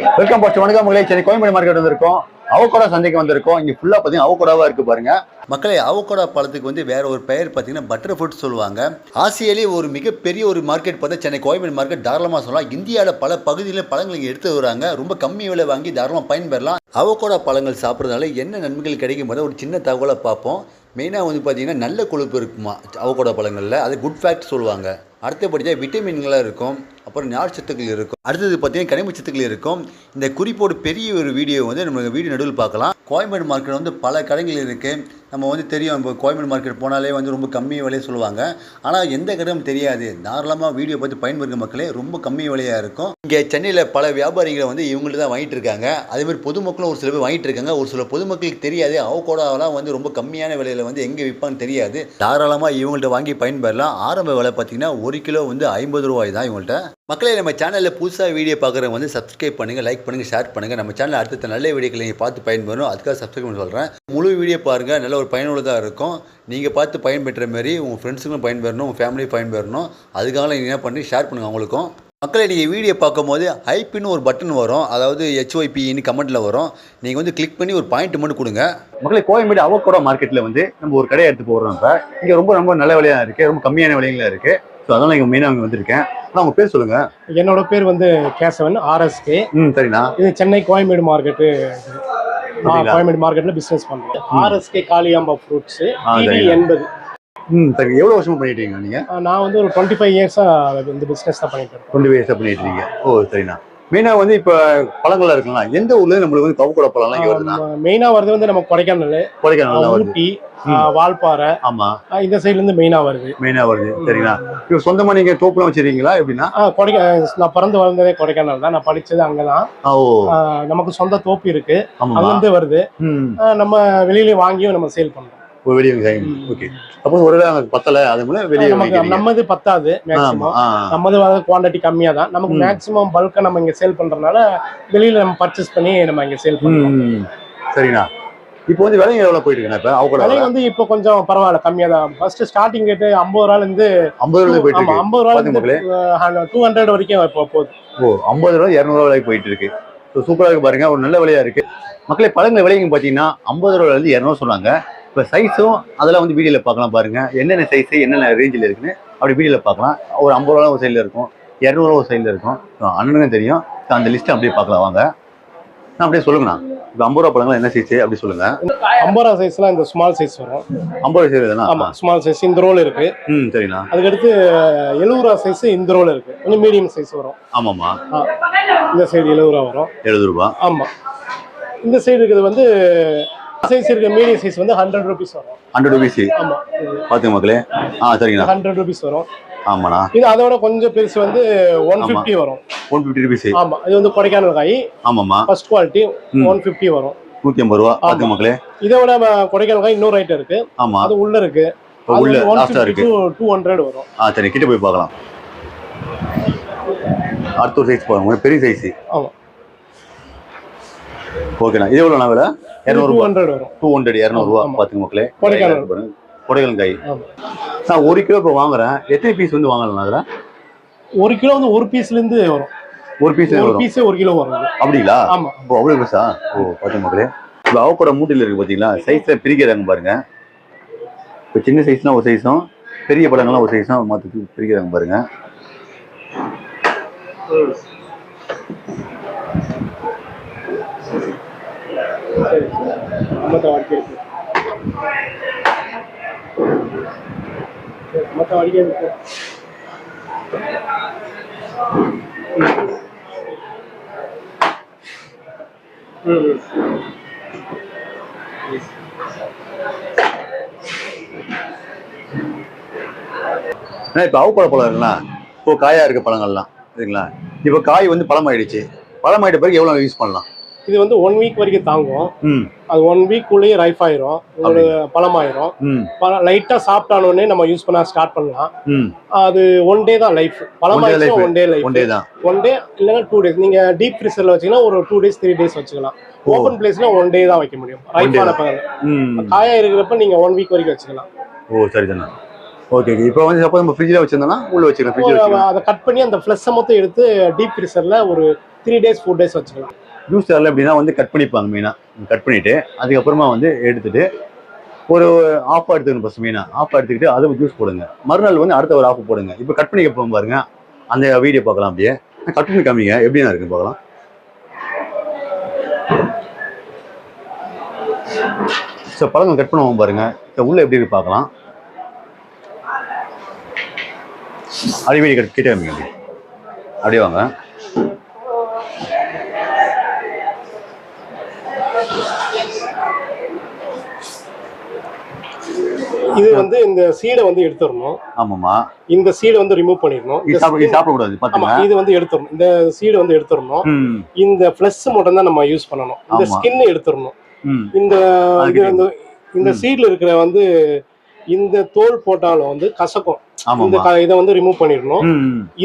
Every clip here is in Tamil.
வெல்கம் பாஸ்ட் வணக்கம் மகளே. சென்னை கோயம்பேடு மார்க்கெட் வந்திருக்கோம். அவகோடா சந்தைக்கு வந்திருக்கோம். இங்க ஃபுல்லா பாத்தீங்கன்னா அவகோடாவா இருக்கு பாருங்க மக்களே. அவகோடா பழத்துக்கு வந்து வேற ஒரு பெயர் பாத்தீங்கன்னா பட்டர் ஃப்ரூட் சொல்லுவாங்க. ஆசியாலே ஒரு மிகப்பெரிய ஒரு மார்க்கெட் பார்த்தா சென்னை கோயம்பேடு மார்க்கெட் தாராளமா சொல்லலாம். இந்தியாவில் பல பகுதியில் பழங்கள் இங்கே எடுத்து வராங்க. ரொம்ப கம்மி விலை வாங்கி தாராளமாக பயன்பெறலாம். அவகோடா பழங்கள் சாப்பிட்றதுனால என்ன நன்மைகள் கிடைக்கும் போது ஒரு சின்ன தகவலை பார்ப்போம். மெயினாக வந்து பார்த்தீங்கன்னா நல்ல கொழுப்பு இருக்குமா அவகோடா பழங்களில், அது குட் ஃபேக்ட் சொல்லுவாங்க. அடுத்தபடியாக விட்டமின்களாக இருக்கும், அப்புறம் நார் சத்துக்கள் இருக்கும், அடுத்தது பார்த்தீங்கன்னா கனிம சத்துக்கள் இருக்கும். இந்த குறிப்போடு பெரிய ஒரு வீடியோ வந்து நம்ம வீடியோ நடுவில் பார்க்கலாம். கோயம்பேடு மார்க்கெட் வந்து பல கடைகள் இருக்குது. நம்ம வந்து தெரியும், இப்போ கோயம்பேடு மார்க்கெட் போனாலே வந்து ரொம்ப கம்மி விலையை சொல்லுவாங்க. ஆனால் எந்த கடையும் தெரியாது. தாராளமாக வீடியோ பார்த்து பயன்படுற மக்களே ரொம்ப கம்மி விலையாக இருக்கும். இங்கே சென்னையில் பல வியாபாரிகளை வந்து இவங்கள்ட்ட தான் வாங்கிட்டு இருக்காங்க. அதேமாதிரி பொதுமக்களும் ஒரு சில பேர் வாங்கிட்டு இருக்காங்க. ஒரு சில பொதுமக்களுக்கு தெரியாது அவகோடாவெல்லாம் வந்து ரொம்ப கம்மியான விலையில் வந்து எங்கே விற்பான்னு தெரியாது. தாராளமாக இவங்கள்ட்ட வாங்கி பயன்பெறலாம். ஆரம்ப விலை பார்த்தீங்கன்னா 1 கிலோ வந்து 50 ரூபாய் தான் இவங்கள்ட்ட. மக்களே, நம்ம சேனலில் புதுசாக வீடியோ பார்க்குறவங்க வந்து சப்ஸ்கிரைப் பண்ணுங்கள், லைக் பண்ணுங்கள், ஷேர் பண்ணுங்கள். நம்ம சேனலில் அடுத்த நல்ல வீடியோக்களை நீங்கள் பார்த்து பயன்பெறும். அதுக்காக சப்ஸ்கிரைப் பண்ண சொல்கிறேன். முழு வீடியோ பாருங்கள், நல்ல ஒரு பயனுள்ளதாக இருக்கும். நீங்கள் பார்த்து பயன்பெற்ற மாரி உங்கள் ஃப்ரெண்ட்ஸுக்கும் பயன்பெறணும், உங்கள் ஃபேமிலியும் பயன்பெறணும். அதுக்காக நீங்கள் என்ன பண்ணி ஷேர் பண்ணுங்கள் அவங்களுக்கும். மக்களை, நீங்கள் வீடியோ பார்க்கும்போது ஹைப்பின்னு ஒரு பட்டன் வரும், அதாவது HYPன்னு கமெண்ட்டில் வரும். நீங்கள் வந்து கிளிக் பண்ணி ஒரு பாயிண்ட் மட்டும் கொடுங்க. மக்களை, கோயம்பேடு அவகோடா மார்க்கெட்டில் வந்து நம்ம ஒரு கடையை எடுத்து போடுறோம். இப்போ இங்கே ரொம்ப நல்ல விலையாக இருக்குது, ரொம்ப கம்மியான விலைகளாக இருக்குது. ஸோ அதனால் இங்கே மெயினாக அங்கே வந்திருக்கேன். ஆனால் உங்கள் பேர் சொல்லுங்கள். என்னோட பேர் வந்து கேசவன், RSK. சரிண்ணா. இது சென்னை கோயம்பேடு மார்க்கெட்டு. கோயம்பேடு மார்க்கெட்டில் பிஸ்னஸ் பண்ணுறேன். RSK Kaliamba fruits 80. சரி. எவ்வளோ வருஷமா பண்ணிட்டு இருக்கீங்க நீங்கள்? நான் வந்து ஒரு 25 இயர்ஸாக இந்த பிஸ்னஸ் தான் பண்ணிட்டு இருக்கேன். 25 இயர்ஸாக பண்ணிட்டு இருக்கீங்க. ஓ சரிண்ணா. மெயினாக வந்து இப்போ பழங்கள்லாம் இருக்குங்களா? எந்த ஊர்ல நம்மளுக்கு வந்து அவகோடா பழம்லாம் இங்கே வருதுண்ணா? மெயினாக வருது வந்து நம்ம கொடைக்கானல், ஊட்டி, வால்பாறை. ஆமா, இந்த சைட்லேருந்து மெயினாக வருது. சரிங்களா. இப்போ சொந்தமாக நீங்கள் தோப்புலாம் வச்சிருக்கீங்களா எப்படின்னா? நான் பிறந்து வளர்ந்ததே கொடைக்கானல் தான், நான் படித்தது அங்கே தான். நமக்கு சொந்த தோப்பு இருக்கு, அங்கேருந்து வருது. நம்ம வெளியில வாங்கியும் நம்ம சேல் பண்ணுறோம். ஓகே. அப்போ ஒரு பத்தல, அது மூலம் வெளியே நம்மது பத்தாது. மேக்ஸிமம் நம்மது குவான்டிட்டி கம்மியா தான். நமக்கு மேக்ஸிமம் பல்கா நம்ம இங்க சேல் பண்றதுனால வெளியில நம்ம பர்ச்சேஸ் பண்ணி நம்ம இங்க சேல் பண்ணுவோம். சரிண்ணா. இப்போ வந்து விலை எவ்வளவு போயிட்டு இருக்கு? இப்போ அவகோடா விலை வந்து இப்போ கொஞ்சம் பரவாயில்ல, கம்மியா தான். ஃபர்ஸ்ட் ஸ்டார்டிங் ரேட் 50 ரூபாயில இருந்து 50 ரூபாய் போயிட்டு இருக்கு. 50 ரூபாயில இருந்து 200 வரைக்கும் இப்போ போகுது. ஓ, 50 ரூபாய் 200 ரூபாய் வரைக்கும் போயிட்டு இருக்கு. சூப்பரா இருக்கு பாருங்க, ஒரு நல்ல விலையா இருக்கு. மக்களே, பழங்கள் விலைங்க பாத்தீங்கன்னா 50 ரூபாயில இருந்து 200 சொன்னாங்க. இப்போ சைஸும் அதெல்லாம் வந்து வீடியோவில் பார்க்கலாம் பாருங்க. என்னென்ன சைஸு என்னென்ன ரேஞ்சில் இருக்குன்னு அப்படி வீடியோவில் பார்க்கலாம். ஒரு 50 ரூபா ஒரு சைடில் இருக்கும், 200 ரூபா ஒரு சைடில் இருக்கும். அண்ணனுக்கு தெரியும். அந்த லிஸ்ட்டை அப்படியே பார்க்கலாம் வாங்க. நான் அப்படியே சொல்லுங்கண்ணா. இப்போ 50 ரூபா பழங்கள் என்ன சைஸ் அப்படி சொல்லுங்க. 50 ரூபா சைஸ்லாம் இந்த ஸ்மால் சைஸ் வரும். 50 ரூபா சைஸ் தானே? ஆமாம், ஸ்மால் சைஸ் இந்த ரோல் இருக்கு. சரிண்ணா. அதுக்கடுத்து 70 ரூபா சைஸ் இந்த ரோல் இருக்கு, கொஞ்சம் மீடியம் சைஸ் வரும். ஆமாம்மா. இந்த சைடு 70 ரூபா வரும். 70 ரூபா. ஆமாம். இந்த சைடு இருக்கிறது வந்து சைஸ் இருக்க மீடியம் சைஸ் வந்து 100 ரூபீஸ் வரும். 100 ரூபீஸ். ஆமா, பாத்துங்க மக்களே. சரிங்கண்ணா. 100 ரூபீஸ் வரும். ஆமாண்ணா. இது அதோட கொஞ்சம் பெருசு வந்து 150 வரும். 150 ரூபீஸ். ஆமா, இது வந்து கொடைக்கானல் காய். ஆமாம்மா. ஃபர்ஸ்ட் குவாலிட்டி 150 வரும். 150 ரூபா. பாத்துங்க மக்களே. இதோட கொடைக்கானல் காய் இன்னொரு ஐட்டம் இருக்கு. ஆமா, அது உள்ள இருக்கு. உள்ள லாஸ்டா இருக்கு. 200 வரும். சரி, கிட்ட போய் பார்க்கலாம். அடுத்த ஒரு சைஸ் பாருங்க, பெரிய சைஸ். ஆமா. ஓகேண்ணா. இது எவ்வளோண்ணா விலை? 200 வரும். 200 ரூபா. பாத்துங்க மக்களே. கொடைக்கானல் காய். நான் 1 கிலோ இப்போ வாங்குறேன். எத்தனை பீஸ் வந்து வாங்கலாம் அதில்? 1 கிலோ வந்து ஒரு பீஸ்ல இருந்து வரும். ஒரு பீஸ் 1 கிலோ வரும். அப்படிங்களா? ஆமா. இப்போ அவ்வளோ பீஸா? ஓ, பாத்துங்க மக்களே. இப்போ அவகோடா மூட்டையில் இருக்கு பார்த்தீங்களா? சைஸை பிரிக்கிறாங்க பாருங்க. இப்போ சின்ன சைஸ்லாம் ஒரு சைஸும், பெரிய பழங்கள்லாம் ஒரு சைஸும் மாற்றி பிரிக்கிறாங்க பாருங்க. இப்போ அவகோடா பழம் இருக்குங்களா? இப்போ காயா இருக்க பழங்கள்லாம் சரிங்களா? இப்போ காய் வந்து பழமாயிடுச்சு. பழமாயிட்ட பிறகு எவ்வளோ யூஸ் பண்ணலாம்? இது வந்து 1 வீக் வரைக்கும் தாங்கும். அது 1 வீக்குள்ளேயே ரைஃப் ஆயிரும், ஒரு பழமாயிரும். லைட்டா சாப்பிட்டானோடனே நம்ம யூஸ் பண்ண ஸ்டார்ட் பண்ணலாம். அது 1 டே தான் லைஃப். பழமாயிரும் 1 day life. 1 டே இல்லைன்னா 2 டேஸ். நீங்க டீப் ஃப்ரீசர்ல வச்சீங்கன்னா ஒரு 2 டேஸ் 3 டேஸ் வச்சுக்கலாம். ஓப்பன் பிளேஸ்ல 1 டே தான் வைக்க முடியும். ரைஃபான பழம் காயா இருக்கிறப்ப நீங்க 1 வீக் வரைக்கும் வச்சுக்கலாம். ஓ சரி தானே. ஓகே இப்போ வந்து சப்போஸ் நம்ம ஃப்ரிட்ஜில் வச்சிருந்தோம்னா உள்ள வச்சுக்கலாம், ஃப்ரிட்ஜில் வச்சுக்கலாம். அதை கட் பண்ணி அந்த ஃப்ளஷை மொத்தம் எடுத்து டீப் ஃப்ரீசரில் ஒரு 3 days 4 days வச்சுக்கலாம். ஜூஸ் ஜாரில் எப்படின்னா வந்து கட் பண்ணிப்பாங்க மெயினாக. கட் பண்ணிவிட்டு அதுக்கப்புறமா வந்து எடுத்துகிட்டு ஒரு ஆஃபாக எடுத்துக்கணும். ஃபஸ்ட் மெயினாக ஆஃபாக எடுத்துக்கிட்டு அதை ஜூஸ் போடுங்க. மறுநாள் வந்து அடுத்த ஒரு ஆஃப் போடுங்க. இப்போ கட் பண்ணி போகும் பாருங்க, அந்த வீடியோ பார்க்கலாம். அப்படியே கட் பண்ணி காமிங்க எப்படின்னா இருக்குன்னு பார்க்கலாம். ஸோ பழங்கள் கட் பண்ணுவோம் பாருங்க, உள்ள எப்படி இருக்கு பார்க்கலாம். அப்படியே வீடியோ கிட்டே காமிங்க, அப்படியே வாங்க. இது வந்து இந்த சீடை வந்து எடுத்துடணும். ஆமாமா, இந்த சீடை வந்து ரிமூவ் பண்ணிடணும். சாப்பிடக்கூடாது. இது வந்து எடுத்துடணும். இந்த சீடை வந்து எடுத்துடணும். இந்த ஃப்ளஷ் மட்டும் தான் நம்ம யூஸ் பண்ணணும். இந்த ஸ்கின் எடுத்துடணும். இந்த இது வந்து இந்த சீட்ல இருக்கிற வந்து இந்த தோல் போட்டாலும் வந்து கசக்கும். இந்த இதை வந்து ரிமூவ் பண்ணிடணும்.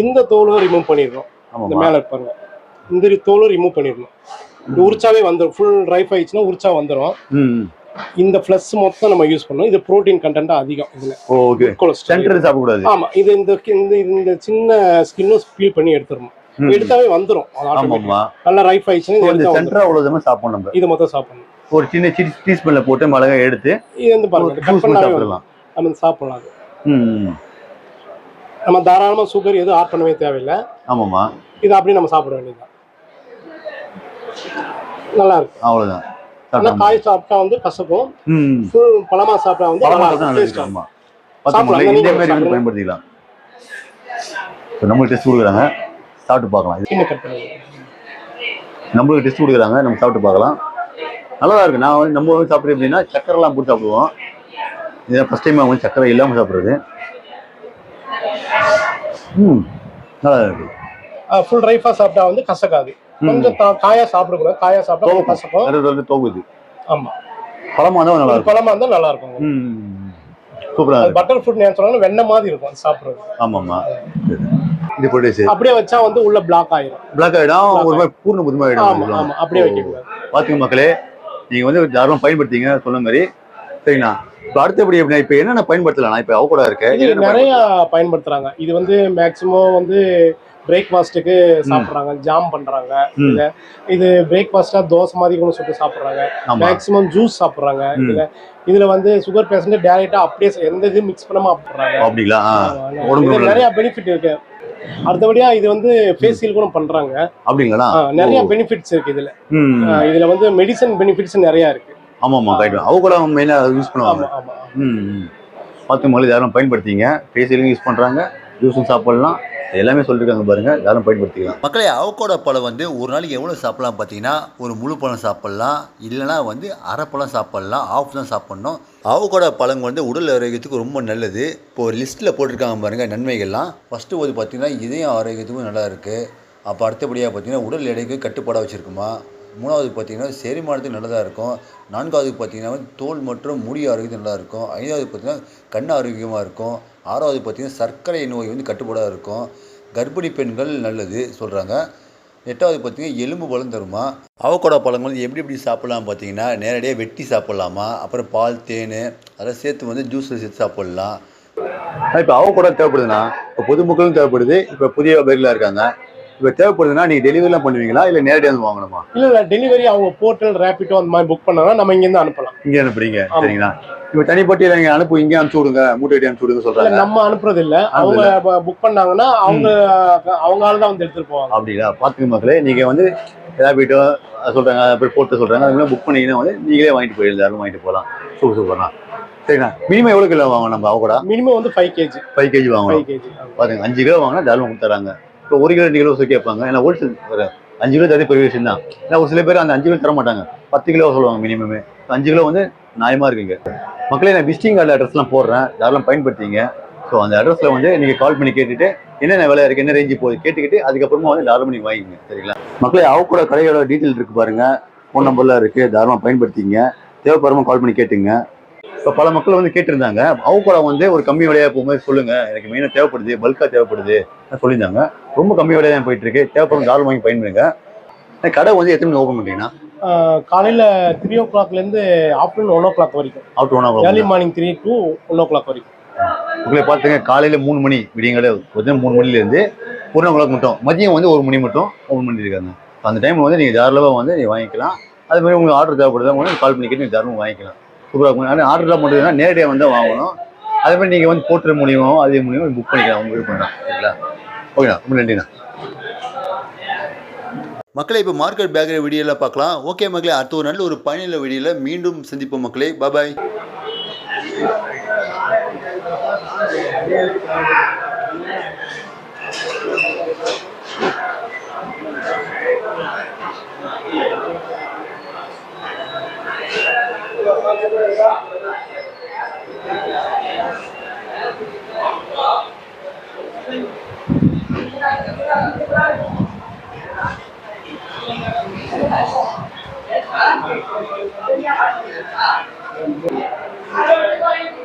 இந்த தோலும் ரிமூவ் பண்ணிடணும். இந்த மேல இருப்பாங்க இந்த தோலும் ரிமூவ் பண்ணிடணும். இந்த உரிச்சாவே வந்துடும். ஃபுல் ட்ரைஃப் ஆயிடுச்சுன்னா உரிச்சா வந்துடும். இந்த ஃப்ளஷ் மொத்தம் நம்ம யூஸ் பண்ணோம். இது புரோட்டீன் கண்டென்ட் அதிகம் இதுல. ஓகே, சென்டர் சாப்பிட கூடாது. ஆமா, இது இந்த சின்ன ஸ்கின்னும் பீல் பண்ணி எடுத்துறணும். எடுத்தாவே வந்துரும். ஆமாமா, நல்லா ரைஃப் ஆயிடுச்சுன்னா இந்த சென்டர் அவ்வளவுதான் சாப்பிடணும். நம்ம இது மொத்தம் சாப்பிடணும். ஒரு சின்ன டீஸ்பூன்ல போட்டு மிளகா எடுத்து இது வந்து பாருங்க கட் பண்ணி சாப்பிடலாம். நம்ம சாப்பிடலாம். நம்ம தாராளமா சுகர் எதுவும் ஆட் பண்ணவே தேவையில்லை. ஆமாமா, இது அப்படியே நம்ம சாப்பிட வேண்டியதுதான். நல்லா இருக்கு. அவ்வளவுதான். ஆனா காய் சாப்பிட்டா வந்து கசக்கும். ஃபுல் பழமா சாப்பிட்டா வந்து நல்லா இருக்கும். ஆமா, சாப்பிடலாம். இந்த மாதிரி வந்து பயன்படுத்திக்கலாம். நம்மளுக்கு டெஸ்ட் கொடுக்குறாங்க, சாப்பிட்டு பார்க்கலாம். இது கட் பண்ணி நம்மளுக்கு டெஸ்ட் கொடுக்குறாங்க, நம்ம சாப்பிட்டு பார்க்கலாம். நல்லா தான் இருக்கு. நான் வந்து நம்ம வந்து சாப்பிட்றது எப்படின்னா சக்கரைலாம் போட்டு சாப்பிடுவோம். இதான் ஃபர்ஸ்ட் டைம் அவங்க சக்கரை இல்லாமல் சாப்பிட்றது. நல்லா இருக்கு. ஃபுல் ரைஃபா சாப்பிட்டா வந்து கசக்காது. கொஞ்சம் காயா சாப்பிடக்கூடாது. காயா சாப்பிட்டா கசக்கும், தோகுது. ஆமா, பழமா இருந்தா நல்லா இருக்கும். பழமா இருந்தா நல்லா இருக்கும். சூப்பரா இருக்கு. பட்டர் ஃப்ரூட் நான் சொன்னா வெண்ணெய் மாதிரி இருக்கும் அது சாப்பிடுறது. ஆமாமா, இது போட்டு அப்படியே வச்சா வந்து உள்ள பிளாக் ஆயிடும். பிளாக் ஆயிடும், ஒரு மாதிரி பூர்ண புதுமா ஆயிடும். ஆமா, அப்படியே வைக்க கூடாது. பாத்துங்க மக்களே, நீங்க வந்து தாராளமா பயன்படுத்திங்க சொன்ன மாதிரி. சரிங்களா? இப்போ அடுத்தபடி எப்படின்னா இப்போ என்னென்ன பயன்படுத்தலாம்? இப்போ அவகோடா இருக்கு, நிறைய பயன்படுத்துறாங்க. இது வந்து மேக்சிமம் வந்து பிரேக்ஃபாஸ்ட்டுக்கு சாப்பிட்றாங்க, ஜாம் பண்றாங்க. இது பிரேக்ஃபாஸ்டா தோசை மாதிரி கூட சுட்டு சாப்பிட்றாங்க. மேக்சிமம் ஜூஸ் சாப்பிட்றாங்க. இதுல வந்து சுகர் பேஷண்ட் டைரக்டா அப்படியே எந்த இது மிக்ஸ் பண்ணாம சாப்பிட்றாங்க. அப்படிங்களா? நிறைய பெனிஃபிட் இருக்கு. அடுத்தபடியா இது வந்து ஃபேஷியல் கூட பண்றாங்க. அப்படிங்களா? நிறைய பெனிஃபிட்ஸ் இருக்கு இதுல. இதுல வந்து மெடிசன் பெனிஃபிட்ஸ் நிறைய இருக்கு. ஆமாமா, அவகோடா மெயினா யூஸ் பண்ணுவாங்க. பார்த்து முதல்ல யாரும் பயன்படுத்திங்க. ஃபேஷியலும் யூஸ் பண்றாங்க, ஜூஸும் சாப்பிடலாம். எல்லாமே சொல்லியிருக்காங்க பாருங்க, யாரும் பயன்படுத்திக்கலாம். மக்களே, அவகோடா பழம் வந்து ஒரு நாளைக்கு எவ்வளோ சாப்பிடலாம் பார்த்தீங்கன்னா, ஒரு முழு பழம் சாப்பிட்லாம், இல்லைனா வந்து அரை பழம் சாப்பிட்லாம், ஆஃப் தான் சாப்பிட்ணும். அவகோடா பழம் வந்து உடல் ஆரோக்கியத்துக்கு ரொம்ப நல்லது. இப்போ ஒரு லிஸ்ட்டில் போட்டிருக்காங்க பாருங்கள் நன்மைகள்லாம். ஃபஸ்ட்டு வந்து பார்த்தீங்கன்னா இதயம் ஆரோக்கியத்துக்கும் நல்லா இருக்குது. அப்போ அடுத்தபடியாக பார்த்தீங்கன்னா உடல் எடைக்கு கட்டுப்பாடாக வச்சுருக்குமா. மூணாவது பார்த்தீங்கன்னா செரிமானத்துக்கு நல்லதாக இருக்கும். நான்காவது பார்த்தீங்கன்னா வந்து தோல் மற்றும் முடி ஆரோக்கியம் நல்லா இருக்கும். ஐந்தாவது பார்த்தீங்கன்னா கண் ஆரோக்கியமாக இருக்கும். ஆறாவது பார்த்தீங்கன்னா சர்க்கரை நோய் வந்து கட்டுப்பாடாக இருக்கும். கர்ப்பிணி பெண்கள் நல்லது சொல்கிறாங்க. எட்டாவது பார்த்தீங்கன்னா எலும்பு பலம் தருமா. அவகோடா பழங்கள் வந்து எப்படி சாப்பிட்லாம் பார்த்தீங்கன்னா, நேரடியாக வெட்டி சாப்பிட்லாமா, அப்புறம் பால் தேன் அதெல்லாம் சேர்த்து வந்து ஜூஸில் சேர்த்து சாப்பிட்லாம். இப்போ அவகோடா தேவைப்படுதுன்னா இப்போ பொதுமக்களும் தேவைப்படுது. இப்போ புதிய பேர்லாம் இருக்காங்க. இப்போ தேவைப்படுதுன்னா நீங்கள் டெலிவரிலாம் பண்ணுவீங்களா, இல்லை நேரடியாக வந்து வாங்கணுமா? இல்லை, டெலிவரி அவங்க போர்ட்டல் ரேபிட்டோ அந்த மாதிரி புக் பண்ணாங்கன்னா நம்ம இங்கேருந்து அனுப்பலாம். இங்கே அனுப்புறீங்க, சரிங்களா? இப்போ தனிப்பட்டியில் நீங்கள் அனுப்பு, இங்கே அனுப்பிச்சு விடுங்க, மூட்டை அனுப்பிச்சு விடுங்க சொல்கிறாங்க. நம்ம அனுப்புறது இல்லை, அவங்க புக் பண்ணாங்கன்னா அவங்களால தான் வந்து எடுத்துகிட்டு போவாங்க. அப்படிங்களா? பார்த்துக்க மக்களே, நீங்கள் வந்து ரேபிட்டோ சொல்கிறாங்க, அப்படி போட்டு சொல்கிறாங்க, அதுமாதிரி புக் பண்ணிங்கன்னா வந்து நீங்களே வாங்கிட்டு போயிடலாம், வாங்கிட்டு போகலாம். சூப்பர்ண்ணா. சரிண்ணா, மினிமம் எவ்வளோ கிலோ வாங்கணும் நம்ம அவகோடா? மினிமம் வந்து 5 kg. 5 kg வாங்கணும். 5 kg பாருங்க, 5 கிலோ வாங்கினா தாராளமாக கொடுத்துறாங்க. இப்போ 1 கிலோ 2 கிலோ கேட்பாங்க. ஏன்னா ஹோல்சேல் ஒரு 5 கிலோ தரது பெரிய விஷயம் தான். ஏன்னா ஒரு சில பேர் அந்த 5 கிலோ தர மாட்டாங்க, 10 கிலோ சொல்லுவாங்க மினிமமே. 5 கிலோ வந்து நியாயமாக இருக்குங்க. மக்களே, நான் விசிட்டிங் கார்டு அட்ரஸ்லாம் போடுறேன், தாராளம் பயன்படுத்திங்க. ஸோ அந்த அட்ரஸில் வந்து நீங்கள் கால் பண்ணி கேட்டுட்டு என்னென்ன விலை இருக்குது, என்ன ரேஞ்சு போகுது கேட்டுக்கிட்டு அதுக்கப்புறமா வந்து தாராளமாக நீங்கள் வாங்கிங்க. சரிங்களா மக்களே? அவகோடா கடையோட டீட்டெயில் இருக்குது பாருங்கள், ஃபோன் நம்பர்லாம் இருக்குது, தாராளமாக பயன்படுத்திங்க. தேவைப்படுறமா கால் பண்ணி கேட்டுங்க. இப்போ பல மக்கள் வந்து கேட்டிருந்தாங்க, அவகோடா வந்து ஒரு கம்மி விலையாக போகும்போது சொல்லுங்கள், எனக்கு மெயினாக தேவைப்படுது, பல்காக தேவைப்படுது சொல்லியிருந்தாங்க. ரொம்ப கம்மி விலையாக தான் போயிட்டு இருக்கு. தேவைப்படும் தாராளமாக வாங்கி பயன்படுங்க. கடை வந்து எத்தனை மணி ஓப்பன் பண்ணுறீங்கன்னா? காலையில் 3 o'clockலேருந்து ஆஃப்டர்நூன் 1 o'clock வரைக்கும். After 1 o'clock, early morning 3 to 1 o'clock வரைக்கும். உங்களை பார்த்துங்க காலையில் 3 மணி விடியங்கால பார்த்தீங்கன்னா 3 மணிலேருந்து 1 o'clock மட்டும், மதியம் வந்து 1 மணி மட்டும் ஓப்பன் பண்ணியிருக்காங்க. அந்த டைமில் வந்து நீங்கள் தாராளமாக வந்து நீங்கள் வாங்கிக்கலாம். அது மாதிரி உங்களுக்கு ஆர்டர் தேவைப்படுறதா வந்து கால் பண்ணி கேட்டு நீங்கள் தாராளமாக வாங்கிக்கலாம். சூப்பராக இருக்கும். ஆனால் ஆர்டர்லாம் பண்ணுறதுனா நேரடியாக வந்து வாங்கணும். அதே மாதிரி நீங்கள் வந்து போர்ட்டல் மூலியமாகவும் அதே மூலியமாக புக் பண்ணிக்கலாம். உங்கள் விருப்பம் தான். சரிங்களா? ஓகேண்ணா, ரொம்ப நன்றிண்ணா. மக்களை இப்போ மார்க்கெட் பேக்கரி வீடியோலாம் பார்க்கலாம். ஓகே மக்களே, அடுத்த ஒரு நல்ல ஒரு பயனுள்ள வீடியோவில் மீண்டும் சந்திப்போம் மக்களே. பாய். Halo,